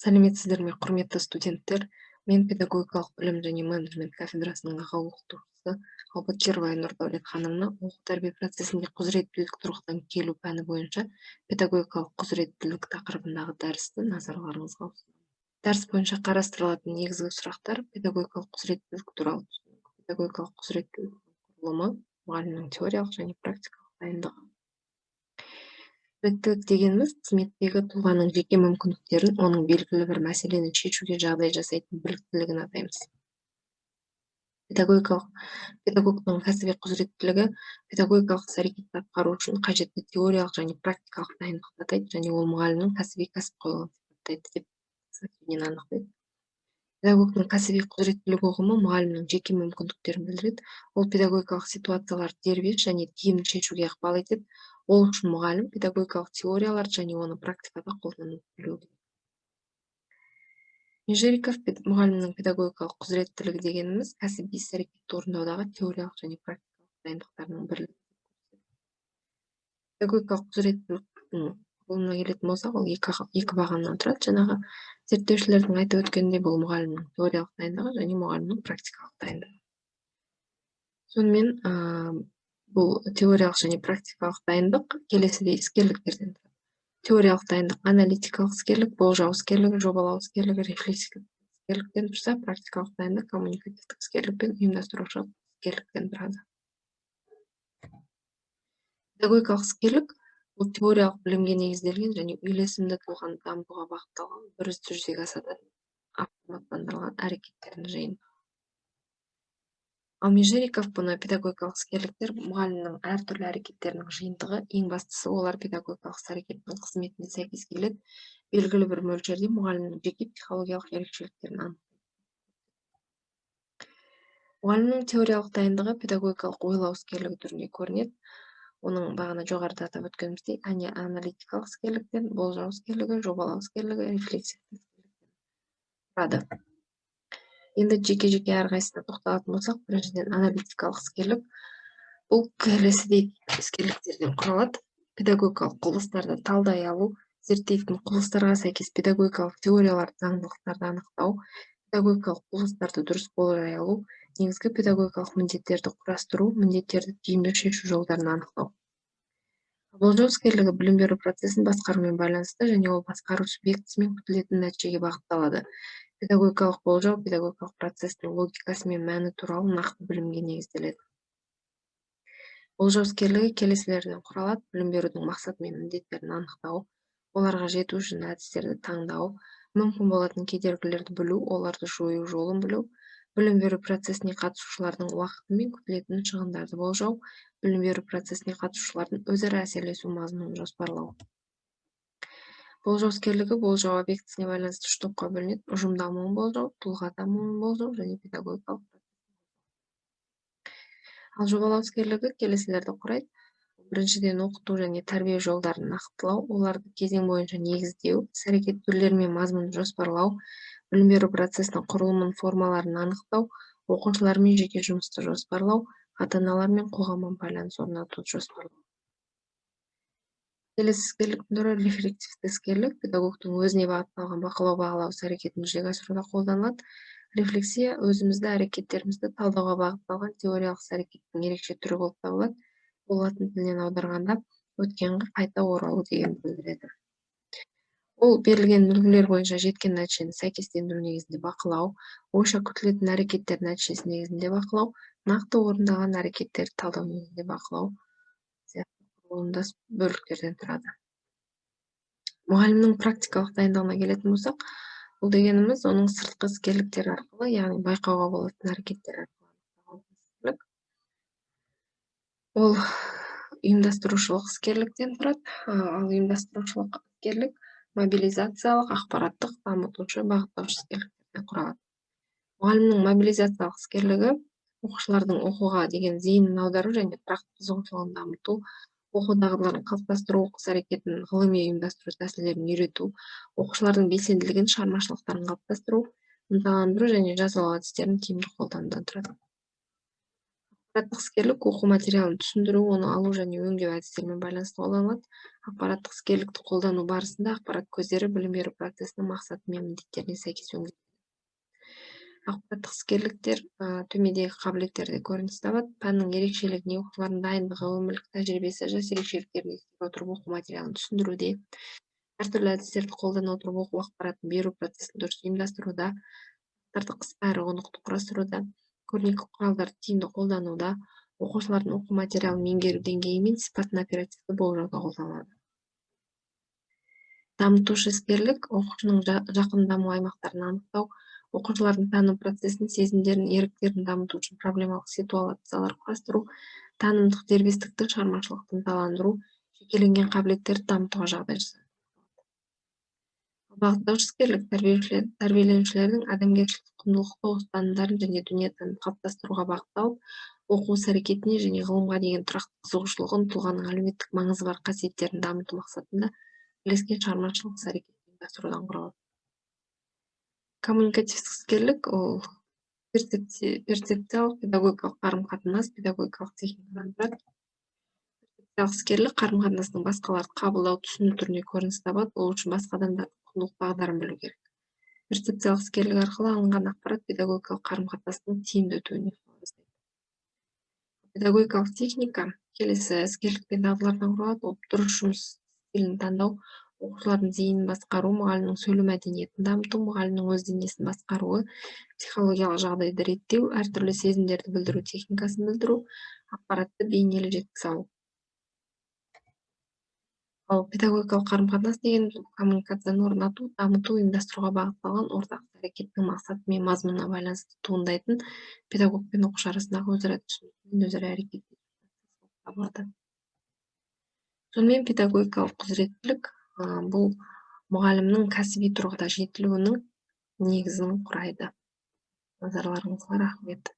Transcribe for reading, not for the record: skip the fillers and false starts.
Сәлеметсіздер ме, құрметті студенттер? Мен педагогикалық білім және менеджмент кафедрасының аға оқытушысы Албакирова Нұрдәулет ханымны оқу тәрбие процесінде құзыреттілік тұрғыдан келу пәні бойынша педагогикалық құзыреттілік тақырыбындағы дәрісті назарларыңызға ұсынамын. Дәріс бойынша қарастырылатын негізгі сұрақтар: педагогикалық құзыреттілік туралы түсінік, педагогикалық құзыреттілік құрылымы, мұғалімнің теориялық және практикалық дайындығы. Құзыреттілік дегеніміз қызметтегі тұлғаның жеке мүмкіндіктерін, оның белгілі бір мәселені шешуге жағдай жасайтын біліктілігін атаймыз. Педагогтың кәсіби құзыреттілігі педагогикалық іс-әрекетті атқару үшін қажетті теориялық және практикалық дайындықты атайды, және ол мұғалімнің кәсіби кәсіпқойлығын сипаттайды деп сәттен анықтайды. Педагогтың кәсіби құзыреттілік ұғымы мұғалімнің жеке мүмкіндіктерін білдіреді. Ол педагогикалық ситуацияларды дербес және тиімді шешуге ықпал етеді. Ол үшін мұғалім педагогикалық теорияларды және оны практикада қолдану білуі керек. Межериков мұғалімнің педагогикалық құзыреттілігі дегеніміз кәсіби іс-әрекетті орындаудағы теориялық және практикалық дайындықтарының бірлігі. Педагогикалық құзыреттіліктің құрылымына келетін болсақ, ол екі бағаннан тұрады. Жаңағы зерттеушілердің айтып өткеніндей, бұл мұғалімнің теориялық дайындығы және мұғалімнің практикалық дайындығы. Сонымен бұл теориялық және практикалық дайындық келесідей іскерліктерден тұрады. Теориялық дайындық аналитикалық іскерлік, болжау іскерлігі, жобалау іскерлігі, рефлексивтік іскерліктен тұрса, практикалық дайындық коммуникативтік іскерлік пен ұйымдастырушылық іскерліктен тұрады. Педагогикалық іскерлік бұл теориялық білімге негізделген және үйлесімді тұлғаны дамытуға бағытталған бір үзді жүзеге асатын автоматтандырылған әрекеттердің жиынтығы. Ал Межериков бұны педагогикалық іскерліктер мұғалімнің әртүрлі әрекеттерінің жиынтығы, ең бастысы олар педагогикалық іс-әрекеттің қызметіне сәйкес келеді, белгілі бір мөлшерде мұғалімнің жеке психологиялық ерекшеліктерін анықтайды. Мұғалімнің теориялық дайындығы педагогикалық ойлау іскерлігі түрінде көрінеді. Оның бағана жоғарыда атап өткеніміздей аналитикалық іскерліктен, болжау іскерлігі, жобалау іскерлігі, рефлексивтік іскерліктен тұрады. Енді жеке-жеке әрқайсысына тоқталатын болсақ, біріншіден аналитикалық іскерлік бұл келесідей іскерліктерден құралады. Педагогикалық құбылыстарды талдай алу, зерттейтін құбылыстарға сәйкес педагогикалық теорияларды, заңдылықтарды анықтау, педагогикалық құбылыстарды дұрыс болжай алу, негізгі педагогикалық міндеттерді құрастыру, міндеттерді тиімді шешу жолдарын анықтау. Болжау іскерлігі білім беру процесін басқарумен байланысты және ол басқару субъектісімен күтілетін нәтижеге бағытталады. Педагогикалық болжау педагогикалық процестің логикасы мен мәні туралы нақты білімге негізделеді. Болжау іскерлігі келесілерден құралады: білім берудің мақсаты мен міндеттерін анықтау, оларға жету үшін әдістерді таңдау, мүмкін болатын кедергілерді білу, оларды жою жолын білу, білім беру процесіне қатысушылардың уақыты мен күтілетін шығындарды болжау, білім беру процесіне қатысушылардың өзара әсерлесу мазмұнын жоспарлау. Болжау іскерлігі болжау объектісіне байланысты үш топқа бөлінеді: ұжым дамуын болжау, тұлға дамуын болжау және педагогикалық. Ал жобалау іскерлігі келесілерді құрайды: біріншіден оқыту және тәрбие жолдарын нақтылау, оларды кезең бойынша негіздеу, іс-әрекет түрлері мен мазмұнын жоспарлау, білім беру процесінің құрылымын, формаларын анықтау, оқушылармен жеке жұмысты жоспарлау, ата-аналар мен қоғаммен байланыс орнатуды жоспарлау. Келесі іскерліктің түрі рефлексивті іскерлік, педагогтың өзіне бағытталған бақылау-бағалау іс-әрекетін жүзеге асыруда қолданылады. Рефлексия өзімізді, әрекеттерімізді талдауға бағытталған теориялық іс-әрекеттің ерекше түрі болып табылады. Бұл латын тілінен аударғанда өткенге қайта оралу деген білдіреді. Ол берілген үлгілер бойынша жеткен нәтижені сәйкестендіру негізінде бақылау, ойша күтілетін әрекеттер нәтижесі негізінде бақылау, нақты орындалған әрекеттерді талдау негізінде бақылау құрылымдас бөліктерден тұрады. Мұғалімнің практикалық дайындығына келетін болсақ, бұл дегеніміз оның сыртқы іскерліктер арқылы, яғни байқауға болатын әрекеттер арқылы. Ол ұйымдастырушылық іскерліктен тұрады. Ал ұйымдастырушылық іскерлік мобилизациялық, ақпараттық, дамытушы, бағыттаушы іскерліктерден құралады. Мұғалімнің мобилизациялық іскерлігі оқушылардың оқуға деген зейінін аудару және тұрақты қызығушылығын дамыту, оқу дағдыларын қалыптастыру, оқу әрекетін ғылыми ұйымдастыру тәсілдерін үйрету, оқушылардың белсенділігін, шығармашылықтарын қалыптастыру, ынталандыру және жазалау әдістерін тиімді қолданудан тұрады. Ақпараттық іскерлік оқу материалын түсіндіру, оны алу және өңдеу әдістерімен байланысты қолданылады. Ақпараттық іскерлікті қолдану барысында ақпарат көздері білім беру процесінің мақсаты мен міндеттеріне сәйкес өңделеді. Ақпараттық іскерліктер төмендегі қабілеттерде көрініс табады. Пәннің ерекшелігіне, оқушылардың дайындығы, өмірлік тәжірибесі, жас ерекшеліктерін ескере отырып оқу материалын түсіндіруде, әртүрлі әдістерді қолдана отырып оқу ақпаратын беру процесін дұрыс ұйымдастыруда, ақпаратты қысқа әрі ұғынықты құрастыруда, көрнекі құралдарды тиімді қолдануда, оқушылардың оқу материалын меңгеру деңгейі мен сипатын оперативті болжауда қолданылады. Дамытушы іскерлік оқушының жақын даму аймақтарын анықтау, оқушылардың таным процесін, сезімдерін, еріктерін дамыту үшін проблемалық ситуациялар құрастыру, танымдық дербестікті, шығармашылықты ынталандыру, жекеленген қабілеттерді дамытуға жағдай жасау. Бағыттаушы іскерлік тәрбиеленушілердің адамгершілік құндылықты ұстанымдарын және дүниетанымын қалыптастыруға бағытталып, оқу іс-әрекетіне және ғылымға деген тұрақты қызығушылығын, тұлғаның әлеуметтік маңызы бар қасиеттерін дамыту мақсатында бірлескен шығармашылық іс-әрекет ұйымдастырудан құралады. Коммуникативтік іскерлік ол перцепциялық педагогикалық қарым-қатынас, педагогикалық техникадан тұрады. Перцепциялық іскерлік қарым-қатынастың басқаларды қабылдау, түсіну түріне көрініс табады. Ол үшін басқа адамдардың құндылық бағдарын білу керек. Перцепциялық іскерлік арқылы алынған ақпарат педагогикалық қарым-қатынастың тиімді өтуіне ықпал жасайды. Педагогикалық техника келесі іскерлік пен дағдылардан құралады. Ол дұрыс жұмыс стилін таңдау, оқушылардың зейінін басқару, мұғалімнің сөйлеу мәдениетін дамыту, мұғалімнің өз денесін басқаруы, психологиялық жағдайды реттеу, әртүрлі сезімдерді білдіру техникасын білдіру, ақпаратты бейнелі жеткізе алу. Ал педагогикалық қарым-қатынас деген коммуникацияны орнату, дамыту, ұйымдастыруға бағытталған ортақ әрекеттің мақсаты мен мазмұнына байланысты туындайтын педагог пен оқушы арасындағы өзара түсінік пен өзара әрекет табылады. Сонымен педагогикалық құзыреттілік бұл мұғалімнің кәсіби тұрғыда жетілуінің негізін құрайды. Назарларыңызға рахмет.